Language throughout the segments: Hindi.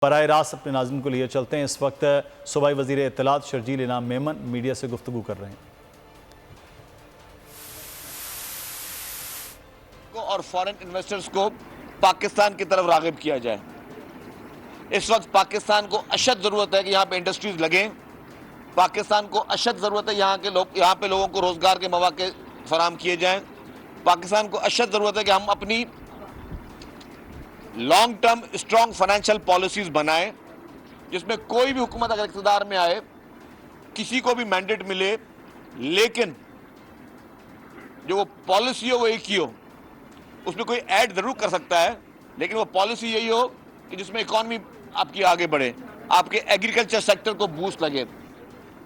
बराह रास्त अपने नाज़रीन को लिए चलते हैं। इस वक्त सूबाई वज़ीर इत्तलात शर्जील इनाम मेमन मीडिया से गुफ्तगू कर रहे हैं। और फॉरेन इन्वेस्टर्स को पाकिस्तान की तरफ राग़िब किया जाए। इस वक्त पाकिस्तान को अशद ज़रूरत है कि यहाँ पे इंडस्ट्रीज लगें। पाकिस्तान को अशद ज़रूरत है यहाँ पे लोगों को रोज़गार के मौके फराहम किए जाएँ। पाकिस्तान को अशद ज़रूरत है कि हम अपनी long term strong financial policies बनाएं, जिसमें कोई भी हुकूमत अगर इक़्तिदार में आए, किसी को भी मैंडेट मिले, लेकिन जो वो पॉलिसी हो वो एक ही हो। उसमें कोई ऐड ज़रूर कर सकता है, लेकिन वो पॉलिसी यही हो कि जिसमें इकॉनमी आपकी आगे बढ़े, आपके एग्रीकल्चर सेक्टर को बूस्ट लगे।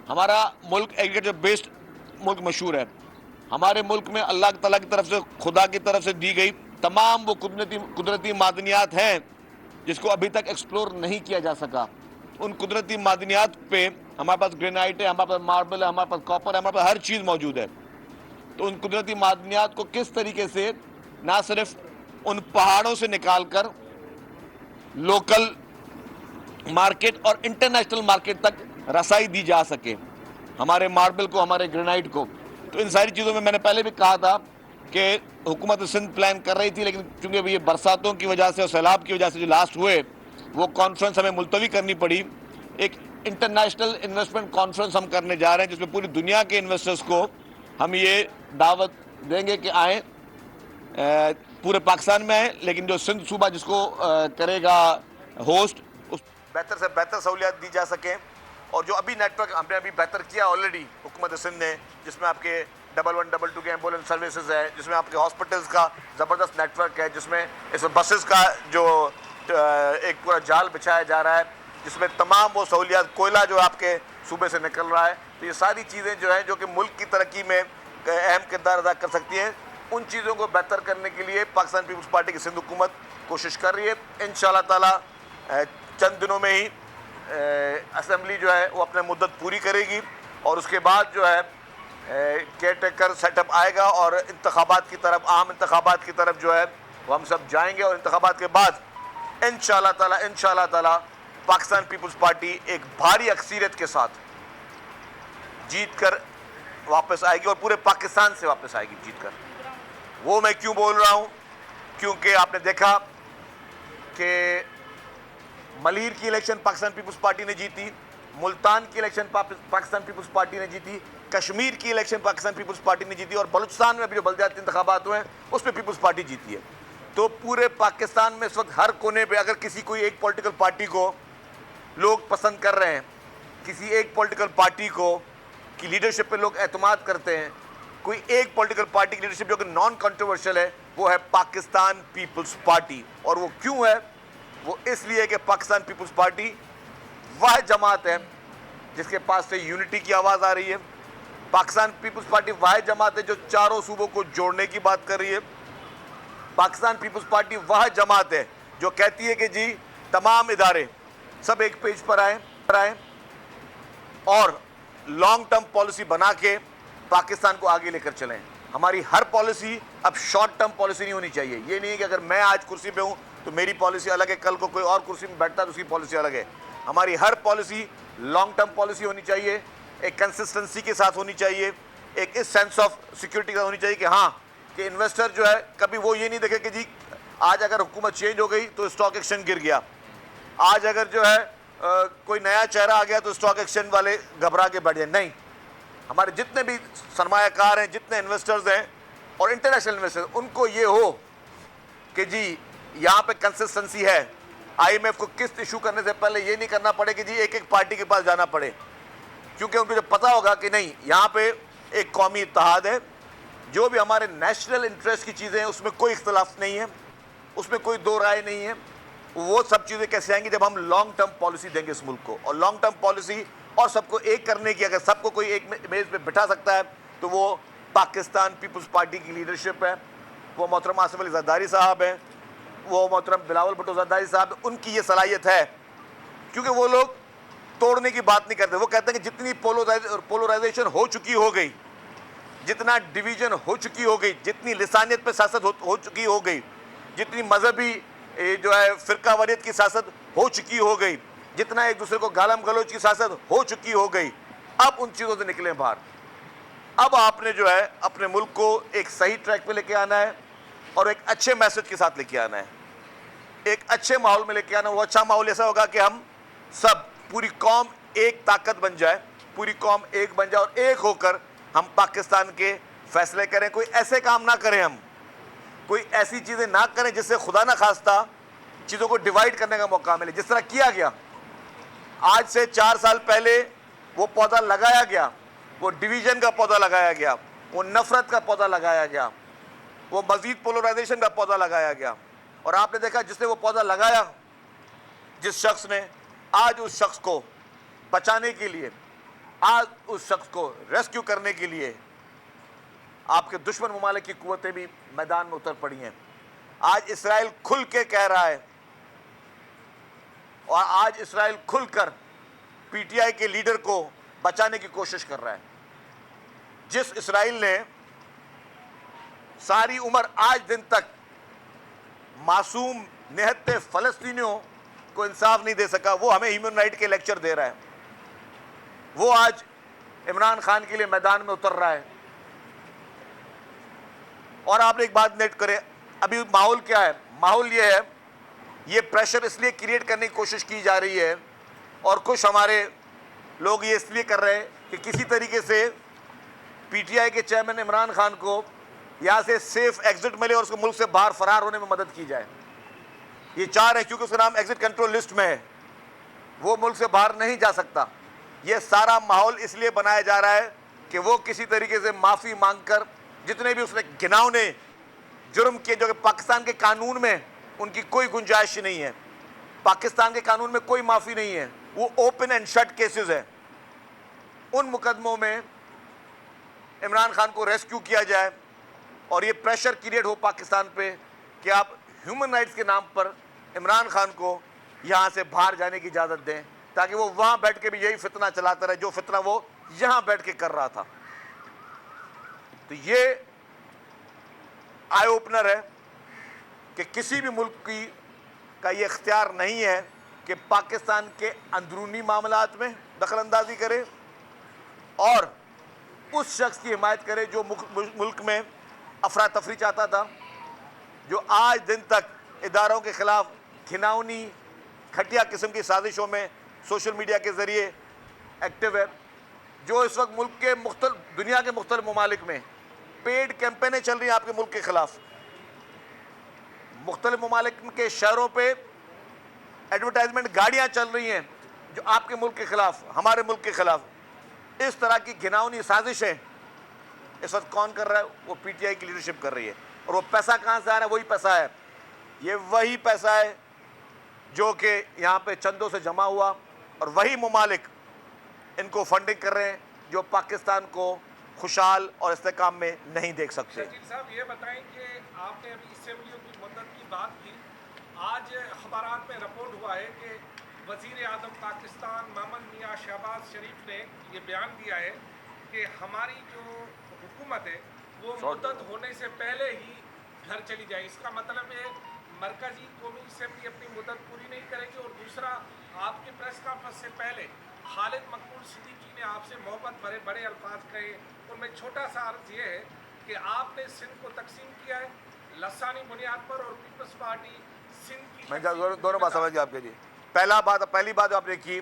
हमारा मुल्क एग्रीकल्चर बेस्ड मुल्क मशहूर है। हमारे मुल्क में अल्लाह ताला की तरफ से, खुदा की तरफ से दी गई तमाम वो कुदरती मादनियात हैं जिसको अभी तक एक्सप्लोर नहीं किया जा सका। उन कुदरती मादनियात पे हमारे पास ग्रेनाइट है, हमारे पास मार्बल है, हमारे पास कॉपर है, हमारे पास हर चीज़ मौजूद है। तो उन कुदरती मादनियात को किस तरीके से ना सिर्फ उन पहाड़ों से निकाल कर लोकल मार्केट और इंटरनेशनल मार्केट तक रसाई दी जा सके, हमारे मार्बल को, हमारे ग्रेनाइट को। तो इन सारी चीज़ों में मैंने पहले भी कहा था कि हुकूमत सिंध प्लान कर रही थी, लेकिन चूंकि अभी ये बरसातों की वजह से और सैलाब की वजह से जो लास्ट हुए, वो कॉन्फ्रेंस हमें मुलतवी करनी पड़ी। एक इंटरनेशनल इन्वेस्टमेंट कॉन्फ्रेंस हम करने जा रहे हैं, जिसमें पूरी दुनिया के इन्वेस्टर्स को हम ये दावत देंगे कि आएँ, पूरे पाकिस्तान में आएँ, लेकिन जो सिंध सूबा जिसको करेगा होस्ट, उस बेहतर से बेहतर सहूलियात दी जा सकें। और जो अभी नेटवर्क हमने अभी बेहतर किया ऑलरेडी हुकूमत सिंध ने, जिसमें आपके 1122 के एम्बुलेंस सर्विसेज है, जिसमें आपके हॉस्पिटल्स का ज़बरदस्त नेटवर्क है, जिसमें इसमें बसेस का जो एक पूरा जाल बिछाया जा रहा है, जिसमें तमाम वो सहूलियात, कोयला जो आपके सूबे से निकल रहा है। तो ये सारी चीज़ें जो हैं जो कि मुल्क की तरक्की में अहम किरदार अदा कर सकती हैं, उन चीज़ों को बेहतर करने के लिए पाकिस्तान पीपल्स पार्टी की सिंध हुकूमत कोशिश कर रही है। इंशाअल्लाह ताला चंद दिनों में ही असम्बली जो है वो अपनी मुद्दत पूरी करेगी और उसके बाद जो है केयर टेकर सेटअप आएगा और इंतखाबात की तरफ, आम इंतखाबात की तरफ जो है वो हम सब जाएंगे। और इंतखाबात के बाद इंशाअल्लाह ताला पाकिस्तान पीपल्स पार्टी एक भारी अक्सरियत के साथ जीत कर वापस आएगी और पूरे पाकिस्तान से वापस आएगी जीत कर। वो मैं क्यों बोल रहा हूँ? क्योंकि आपने देखा कि मलीर की इलेक्शन पाकिस्तान पीपल्स पार्टी ने जीती, मुल्तान की इलेक्शन पाकिस्तान पीपल्स पार्टी ने जीती, कश्मीर की इलेक्शन पाकिस्तान पीपल्स पार्टी ने जीती और बलूचिस्तान में भी जो बल्दियाती इंतखाबात हुए हैं उसमें पीपल्स पार्टी जीती है। तो पूरे पाकिस्तान में इस वक्त हर कोने पे अगर किसी कोई एक पॉलिटिकल पार्टी को लोग पसंद कर रहे हैं, किसी एक पॉलिटिकल पार्टी को की लीडरशिप पे लोग एतमाद करते हैं, कोई एक पॉलिटिकल पार्टी की लीडरशिप जो कि नॉन कंट्रोवर्शियल है, वो है पाकिस्तान पीपल्स पार्टी। और वो क्यों है? वो इसलिए कि पाकिस्तान पीपल्स पार्टी वह जमात है जिसके पास से यूनिटी की आवाज़ आ रही है। पाकिस्तान पीपल्स पार्टी वह जमात है जो चारों सूबों को जोड़ने की बात कर रही है। पाकिस्तान पीपल्स पार्टी वह जमात है जो कहती है कि जी तमाम इदारे सब एक पेज पर आए और लॉन्ग टर्म पॉलिसी बना के पाकिस्तान को आगे लेकर चलें। हमारी हर पॉलिसी अब शॉर्ट टर्म पॉलिसी नहीं होनी चाहिए। ये नहीं है कि अगर मैं आज कुर्सी पे हूँ तो मेरी पॉलिसी अलग है, कल को कोई और कुर्सी में बैठता है तो उसकी पॉलिसी अलग है। हमारी हर पॉलिसी लॉन्ग टर्म पॉलिसी होनी चाहिए, एक कंसिस्टेंसी के साथ होनी चाहिए, एक इस सेंस ऑफ सिक्योरिटी का होनी चाहिए कि हाँ कि इन्वेस्टर जो है कभी वो ये नहीं देखे कि जी आज अगर हुकूमत चेंज हो गई तो स्टॉक एक्सचेंज गिर गया, आज अगर जो है कोई नया चेहरा आ गया तो स्टॉक एक्सचेंज वाले घबरा के बैठ जाए। नहीं, हमारे जितने भी सरमायाकार हैं, जितने इन्वेस्टर्स हैं और इंटरनेशनल इन्वेस्टर्स, उनको ये हो कि जी यहाँ पे कंसिस्टेंसी है। IMF को किस्त इशू करने से पहले ये नहीं करना पड़े कि जी एक एक पार्टी के पास जाना पड़े, क्योंकि उनको जब पता होगा कि नहीं यहाँ पे एक कौमी इत्तेहाद है, जो भी हमारे नेशनल इंटरेस्ट की चीज़ें हैं उसमें कोई इख्तलाफ नहीं है, उसमें कोई दो राय नहीं है। वो सब चीज़ें कैसे आएंगी? जब हम लॉन्ग टर्म पॉलिसी देंगे इस मुल्क को। और लॉन्ग टर्म पॉलिसी और सबको एक करने की, अगर सबको कोई एक मेज़ पे बिठा सकता है तो वो पाकिस्तान पीपल्स पार्टी की लीडरशिप है, वो मोहतरम आसिफ अली जरदारी साहब हैं, वो मोहतरम बिलावल भुट्टो जरदारी साहब, उनकी ये सलाहियत है। क्योंकि वो लोग तोड़ने की बात नहीं करते, वो कहते हैं कि जितनी पोलराइजेशन हो चुकी हो गई, जितना डिवीजन हो चुकी हो गई, जितनी लिसानियत पे सियासत हो चुकी हो गई, जितनी मजहबी जो है फ़िरकावारियत की सियासत हो चुकी हो गई, जितना एक दूसरे को गालम गलोच की सियासत हो चुकी हो गई, अब उन चीज़ों से निकले बाहर। अब आपने जो है अपने मुल्क को एक सही ट्रैक पे लेके आना है और एक अच्छे मैसेज के साथ लेके आना है, एक अच्छे माहौल में लेके आना। वो अच्छा माहौल ऐसा होगा कि हम सब, पूरी कौम एक ताकत बन जाए, पूरी कौम एक बन जाए और एक होकर हम पाकिस्तान के फैसले करें। कोई ऐसे काम ना करें, हम कोई ऐसी चीज़ें ना करें जिससे खुदा ना खास्ता चीज़ों को डिवाइड करने का मौका मिले, जिस तरह किया गया। आज से 4 साल पहले वो पौधा लगाया गया, वो डिवीजन का पौधा लगाया गया, वो नफरत का पौधा लगाया गया, वो मजीद पोलराइजेशन का पौधा लगाया गया। और आपने देखा जिसने वो पौधा लगाया, जिस शख्स ने, आज उस शख्स को बचाने के लिए, आज उस शख्स को रेस्क्यू करने के लिए आपके दुश्मन ममालिक की कुव्वतें भी मैदान में उतर पड़ी हैं। आज इसराइल खुल के कह रहा है और आज इसराइल खुलकर पीटीआई के लीडर को बचाने की कोशिश कर रहा है। जिस इसराइल ने सारी उम्र आज दिन तक मासूम निहत्ते फलस्तीनियों को इंसाफ नहीं दे सका, वो हमें ह्यूमन राइट के लेक्चर दे रहा है। वो आज इमरान खान के लिए मैदान में उतर रहा है। और आप एक बात नेट करें, अभी माहौल क्या है? माहौल ये है, ये प्रेशर इसलिए क्रिएट करने की कोशिश की जा रही है और कुछ हमारे लोग ये इसलिए कर रहे हैं कि किसी तरीके से पीटीआई के चेयरमैन इमरान खान को यहाँ से सेफ एग्जिट मिले और उसको मुल्क से बाहर फरार होने में मदद की जाए। ये चाह रहे हैं क्योंकि उसका नाम एग्जिट कंट्रोल लिस्ट में है, वो मुल्क से बाहर नहीं जा सकता। ये सारा माहौल इसलिए बनाया जा रहा है कि वो किसी तरीके से माफ़ी मांगकर, जितने भी उसने घिनौने जुर्म किए जो कि पाकिस्तान के कानून में उनकी कोई गुंजाइश नहीं है, पाकिस्तान के कानून में कोई माफ़ी नहीं है, वो ओपन एंड शट केसेस है, उन मुकदमों में इमरान खान को रेस्क्यू किया जाए और ये प्रेशर क्रिएट हो पाकिस्तान पे कि आप ह्यूमन राइट्स के नाम पर इमरान खान को यहाँ से बाहर जाने की इजाज़त दें, ताकि वो वहाँ बैठ के भी यही फितना चलाता रहे जो फितना वो यहाँ बैठ के कर रहा था। तो ये आई ओपनर है कि किसी भी मुल्क की का ये इख्तियार नहीं है कि पाकिस्तान के अंदरूनी मामलात में दखल अंदाजी करे और उस शख्स की हिमायत करे जो मुल्क में अफरा तफरी चाहता था, जो आज दिन तक इदारों के खिलाफ घिनौनी घटिया किस्म की साजिशों में सोशल मीडिया के ज़रिए एक्टिव है, जो इस वक्त मुल्क के दुनिया के मुख्तलिफ ममालिक में पेड कैंपेनें चल रही हैं आपके मुल्क के खिलाफ। मुख्तलिफ ममालिक के शहरों पे एडवर्टाइजमेंट गाड़ियाँ चल रही हैं जो आपके मुल्क के खिलाफ, हमारे मुल्क के खिलाफ। इस तरह की घिनौनी साजिशें इस वक्त कौन कर रहा है? वो पीटीआई की लीडरशिप कर रही है। और वो पैसा कहाँ से आ रहा है? वही पैसा है, ये वही पैसा है जो कि यहाँ पे चंदों से जमा हुआ और वही ममालिक इनको फंडिंग कर रहे हैं जो पाकिस्तान को खुशहाल और इस्तेकाम में नहीं देख सकते। शकील साहब ये बताएं कि आपने अभी असेंबलियों की मदद की बात की, आज अखबारात में रिपोर्ट हुआ है कि वज़ीर आज़म पाकिस्तान मोहम्मद मियां शहबाज शरीफ ने ये बयान दिया है कि हमारी जो हुकूमत है वो मुद्दत होने से पहले ही घर चली जाए। इसका मतलब है मरकजी कौमी असेंबली अपनी मुद्दत पूरी नहीं करेगी। और दूसरा, आपके प्रेस कॉन्फ्रेंस से पहले खालिद मकबूल सिद्दीकी ने आपसे मोहब्बत भरे बड़े अल्फाज कहे। उनमें छोटा सा अर्ज ये है कि आपने सिंध को तकसीम किया है लसानी बुनियाद पर और पीपल्स पार्टी सिंध की। मैं दोनों बात समझ गया आपके जी। पहली बात जो आपने की,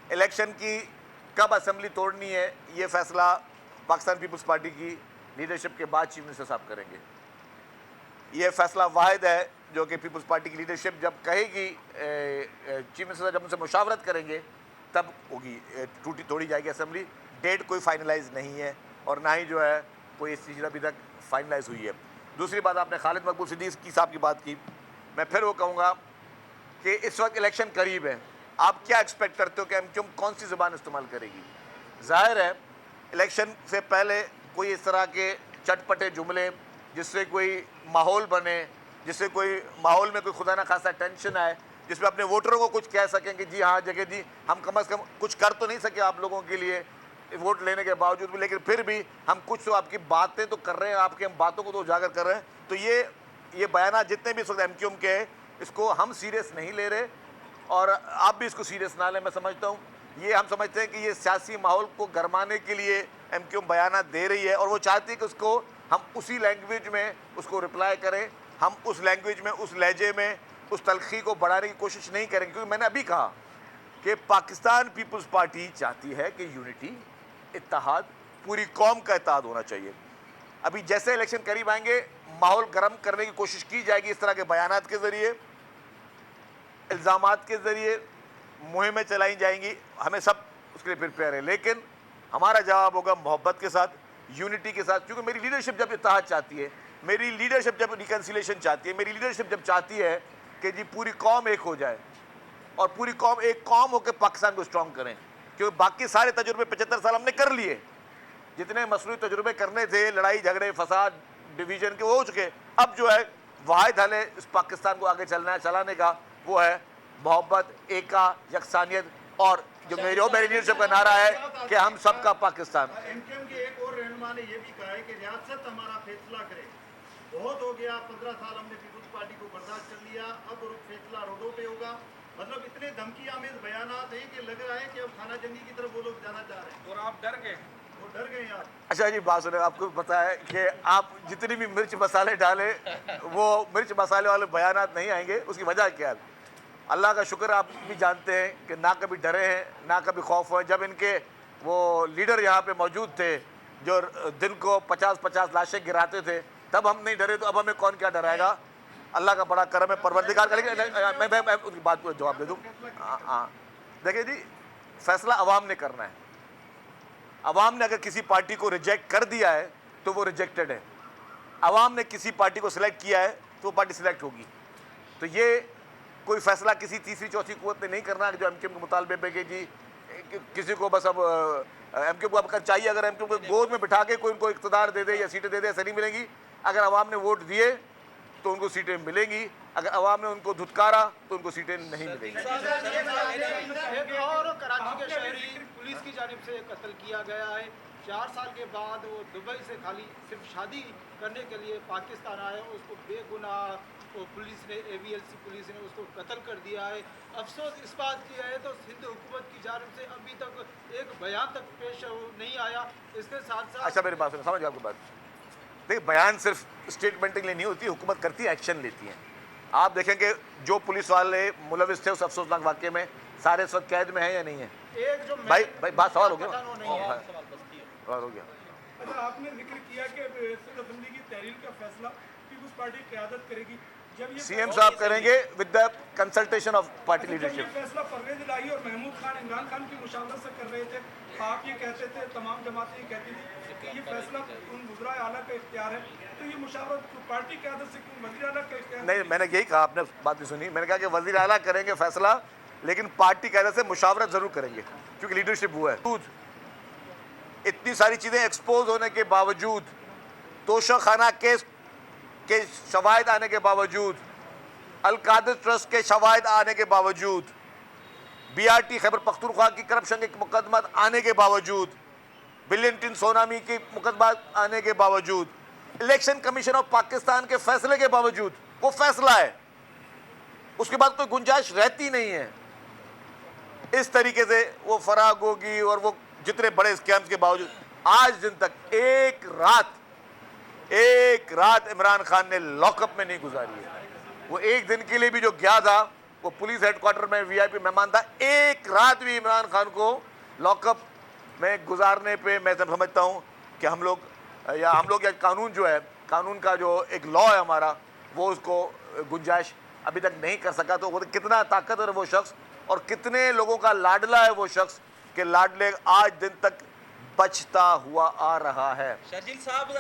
इलेक्शन की कब असेंबली तोड़नी है, ये फैसला पाकिस्तान पीपल्स पार्टी की लीडरशिप के बाद चीफ मिनिस्टर साहब करेंगे। ये फैसला वाहिद है जो कि पीपल्स पार्टी की लीडरशिप जब कहेगी, चीफ मिनिस्टर जब उनसे मुशावरत करेंगे तब होगी, टूटी तोड़ी जाएगी असेंबली। डेट कोई फाइनलाइज नहीं है और ना ही जो है कोई इस चीज़ अभी तक फाइनलाइज हुई है। दूसरी बात, आपने खालिद मकबूल सिद्दीकी साहब की बात की, मैं फिर वो कहूँगा कि इस वक्त इलेक्शन करीब है, आप क्या एक्सपेक्ट करते हो कि एमक्यूएम कौन सी ज़ुबान इस्तेमाल करेगी? जाहिर है इलेक्शन से पहले कोई इस तरह के चटपटे जुमले जिससे कोई माहौल बने, जिससे कोई माहौल में कोई खुदा ना खासा टेंशन आए, जिसमें अपने वोटरों को कुछ कह सकें कि जी हाँ जगह जी हम कम अज़ कम कुछ कर तो नहीं सके आप लोगों के लिए वोट लेने के बावजूद भी, लेकिन फिर भी हम कुछ तो आपकी बातें तो कर रहे हैं, आपकी हम बातों को तो उजागर कर रहे हैं। तो ये बयान जितने भी इस वक्त एमक्यूएम के हैं, इसको हम सीरियस नहीं ले रहे। और आप भी इसको सीरियस ना लें। मैं समझता हूँ ये हम समझते हैं कि ये सियासी माहौल को गरमाने के लिए एमक्यू बयान दे रही है और वो चाहती है कि उसको हम उसी लैंग्वेज में उसको रिप्लाई करें, हम उस लैंग्वेज में, उस लहजे में, उस तलखी को बढ़ाने की कोशिश नहीं करेंगे। क्योंकि मैंने अभी कहा कि पाकिस्तान पीपल्स पार्टी चाहती है कि यूनिटी, इत्तेहाद, पूरी कौम का इत्तेहाद होना चाहिए। अभी जैसे इलेक्शन करीब आएंगे माहौल गर्म करने की कोशिश की जाएगी, इस तरह के बयानात के ज़रिए, इल्ज़ामात के ज़रिए मुहिमें चलाई जाएंगी। हमें सब उसके लिए प्रिपेयर है, लेकिन हमारा जवाब होगा मोहब्बत के साथ, यूनिटी के साथ। क्योंकि मेरी लीडरशिप जब इत्तेहाद चाहती है, मेरी लीडरशिप जब रिकन्सिलेशन चाहती है, मेरी लीडरशिप जब चाहती है कि जी पूरी कौम एक हो जाए और पूरी कौम एक कौम होकर पाकिस्तान को स्ट्रॉन्ग करें। क्योंकि बाकी सारे तजुर्बे 75 साल हमने कर लिए, जितने मसरूफ़ी तजुर्बे करने थे, लड़ाई झगड़े फसाद डिवीज़न के, वो हो चुके। अब जो है वाहिद हल है इस पाकिस्तान को आगे चलाने का, वो है मोहब्बत, एका, यकसानियत और जो मेरी लीडरशिप का नारा है कि हम सबका पाकिस्तान। एमकेएम के एक और रहनुमा ने यह भी कहा है कि रियासत हमारा फैसला करे। बहुत हो गया, 15 साल हमने पीपुल्स पार्टी को बर्दाश्त कर लिया, अब फैसला रोडों पे होगा। मतलब इतने धमकी आमेज बयानात हैं कि लग रहा है कि अब खाना जंगी की तरफ वो लोग जाना चाह रहे हैं और आप डर गए, वो डर गए यार। अच्छा जी, बात सुने, आपको पता है कि आप जितनी भी मिर्च मसाले डाले वो मिर्च मसाले वाले बयानात नहीं आएंगे। उसकी वजह क्या है? अल्लाह का शुक्र, आप भी जानते हैं कि ना कभी डरे हैं ना कभी खौफ हुए। जब इनके वो लीडर यहाँ पे मौजूद थे जो दिन को 50-50 लाशें गिराते थे, तब हम नहीं डरे, तो अब हमें कौन क्या डराएगा? अल्लाह का बड़ा करम है, परवरदिगार का। लेकिन मैं उनकी बात को जवाब दे दूँ। हाँ, देखिए जी, फैसला अवाम ने करना है। अवाम ने अगर किसी पार्टी को रिजेक्ट कर दिया है तो वो रिजेक्टेड है। अवाम ने किसी पार्टी को सिलेक्ट किया है तो वो पार्टी सिलेक्ट होगी। तो ये कोई फैसला किसी तीसरी चौथी कुव्वत ने नहीं करना जो एमक्यूएम के मुतालबे पे कि जी किसी को बस अब एमक्यूएम को अब चाहिए, अगर एमक्यूएम को गोद में बिठा के कोई उनको इक़्तिदार दे दे या सीटें दे दे, ऐसा नहीं मिलेंगी। अगर अवाम ने वोट दिए तो उनको सीटें मिलेंगी, अगर अवाम ने उनको धुतकारा तो उनको सीटें नहीं मिलेंगी। एक और कराची के शहरी पुलिस की जानिब से कत्ल किया गया है। 4 साल के बाद वो दुबई से खाली सिर्फ शादी करने के लिए पाकिस्तान आया, उसको बेगुनाह वो पुलिस ने, AVLC पुलिस ने उसको कत्ल कर दिया है। अफसोस इस बात की है तो सिंध हुकूमत की जानिब से अभी तक एक बयान तक पेश नहीं आया। इसके साथ साथ अच्छा, मेरी बात सुनो, समझ आपकी बात। देखिए, बयान सिर्फ स्टेटमेंट के लिए नहीं होती, हुकूमत करती है, एक्शन लेती है। आप देखेंगे जो पुलिस वाले मुलविस थे उस अफसोसनाक वाक़े में, सारे इस वक्त कैद में है या नहीं है? एक जो भाई बात सवाल हो गया, सवाल हो गया। अच्छा, आपने जिक्र किया कि सिंध की तहरीर का फैसला पीपुल्स पार्टी क़यादत करेगी। जब ये सीएम साहब करेंगे with the consultation of party जब ये लीडरशिप। फैसला परवेज इलाही और महमूद खान इमरान खान की मुशावरत से कर रहे थे, आप ये कहते थे, तमाम जमातें ये कहती थी कि ये फैसला उन वज़राए आला का इख्तियार है, तो ये मुशावरत पार्टी क़यादत से क्यों वज़ीर आला का इख्तियार? नहीं, मैंने यही कहा, आपने बात नहीं सुनी। मैंने कहा कि वज़ीर आला करेंगे फैसला, लेकिन पार्टी क़यादत से मुशावरत ज़रूर करेंगे, क्योंकि लीडरशिप हुआ है। इतनी सारी चीज़ें एक्सपोज होने के बावजूद, तोशाखाना केस के शवाहिद आने के बावजूद, अल-कादिर ट्रस्ट के शवाहिद आने के बावजूद, BRT खैबर पख्तूनख्वा की करप्शन के मुकदमा आने के बावजूद, बिलियन टिन सोनामी के मुकदमा आने के बावजूद, इलेक्शन कमीशन ऑफ पाकिस्तान के फैसले के बावजूद, वो फैसला है, उसके बाद कोई गुंजाइश रहती नहीं है। इस तरीके से वो फराग होगी और वो जितने बड़े स्कैम्स के बावजूद आज दिन तक एक रात इमरान खान ने लॉकअप में नहीं गुजारी है। वो एक दिन के लिए भी जो गया था, वो पुलिस हेडक्वार्टर में VIP मेहमान था, एक रात भी इमरान खान को लॉकअप में गुजारने पे मैं समझता हूँ कि हम लोग या कानून जो है, कानून का जो एक लॉ है हमारा, वो उसको गुंजाइश अभी तक नहीं कर सका। तो वो कितना ताकतवर है वो शख्स और कितने लोगों का लाडला है वो शख्स कि लाडले आज दिन तक बचता हुआ आ रहा है। शर्जील साहब,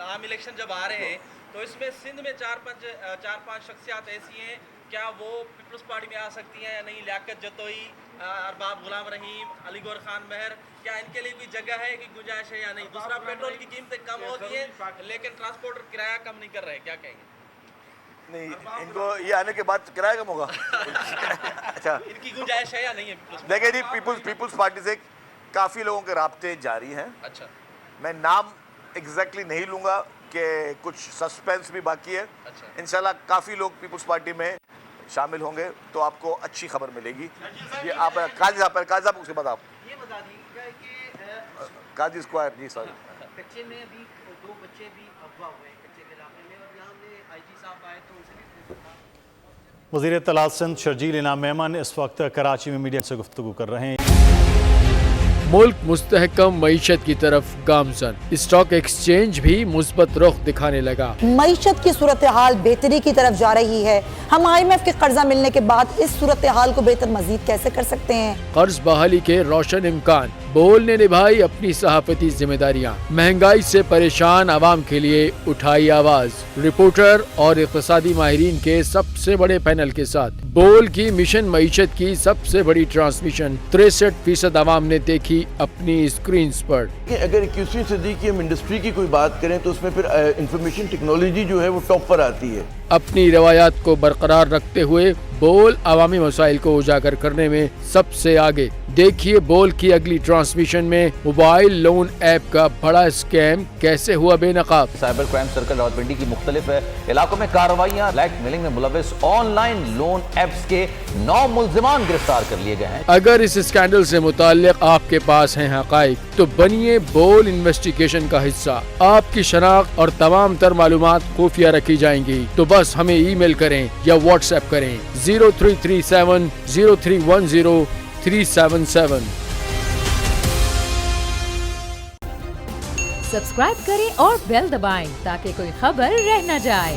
आम इलेक्शन जब आ रहे हैं तो इसमें सिंध में 4-5 शख्सियात ऐसी हैं, क्या वो पीपल्स पार्टी में आ सकती हैं या नहीं? लियाकत जतोई, अरबाब गुलाम रहीम, अलीगौर खान महर, क्या इनके लिए भी जगह है कि गुंजाइश है या नहीं? दूसरा, पेट्रोल की कीमतें कम हो गई हैं लेकिन ट्रांसपोर्टर किराया कम नहीं कर रहे, क्या कहेंगे? नहीं, इनको ये आने के बाद किराया कम होगा। अच्छा, इनकी गुंजाइश है या नहीं है? देखिए जी, पीपल्स पार्टी से काफ़ी लोगों के राब्ते जारी हैं। अच्छा, मैं नाम एग्जैक्टली नहीं लूँगा कि कुछ सस्पेंस भी बाकी है। अच्छा। इंशाल्लाह काफ़ी लोग पीपल्स पार्टी में शामिल होंगे तो आपको अच्छी खबर मिलेगी। ये आप काजी साहब उसके बाद आप ये बता दीजिएगा कि काजी स्क्वायर जी सॉरी कच्चे में अभी 2 बच्चे भी अगवा हुए हैं कच्चे के इलाके में, और यहाँ हमने IG साहब आए तो उनसे भी पूछा। वज़ीर इत्तलात सिंध शर्जील इनाम मेमन इस वक्त कराची में मीडिया से गुफ्तगू कर रहे हैं। मुल्क मुस्तहकम मईशत की तरफ गामजन, स्टॉक एक्सचेंज भी मुस्बत रुख दिखाने लगा। मईशत की सूरत हाल बेहतरी की तरफ जा रही है। हम IMF के कर्जा मिलने के बाद इस सूरत हाल को बेहतर मजीद कैसे कर सकते हैं। कर्ज बहाली के रोशन इम्कान, बोल ने निभाई अपनी सहाफती जिम्मेदारियां, महंगाई से परेशान आवाम के लिए उठाई आवाज। रिपोर्टर और इक़्तिसादी माहिरीन के सबसे बड़े पैनल के साथ बोल की मिशन मईशत की सबसे बड़ी ट्रांसमिशन 63% आवाम ने देखी अपनी स्क्रीन पर। अगर 21वीं सदी की हम इंडस्ट्री की कोई बात करें तो उसमें फिर इंफॉर्मेशन टेक्नोलॉजी जो है वो टॉप पर आती है। अपनी रवायात को बरकरार रखते हुए बोल अवामी मसाइल को उजागर करने में सबसे आगे। देखिए बोल की अगली ट्रांसमिशन में मोबाइल लोन ऐप का बड़ा स्कैम कैसे हुआ बेनकाब। साइबर क्राइम सर्कल रावलपिंडी की मुख्तलिफ इलाकों में कार्रवाइयाँ, ब्लैकमेलिंग में मुलविस ऑनलाइन लोन ऐप्स के 9 मुल्जिमान गिरफ्तार कर लिए गए हैं। अगर इस स्कैंडल से मुताल्लिक आपके पास हैं हकाइक तो बनिए बोल इन्वेस्टिगेशन का हिस्सा। आपकी शनाख्त और तमाम तर मालूमात खुफिया रखी जाएंगी, तो बस हमें ईमेल करें या व्हाट्सएप करें 0337 0310 377। सब्सक्राइब करें और बेल दबाएं ताकि कोई खबर रह न जाए।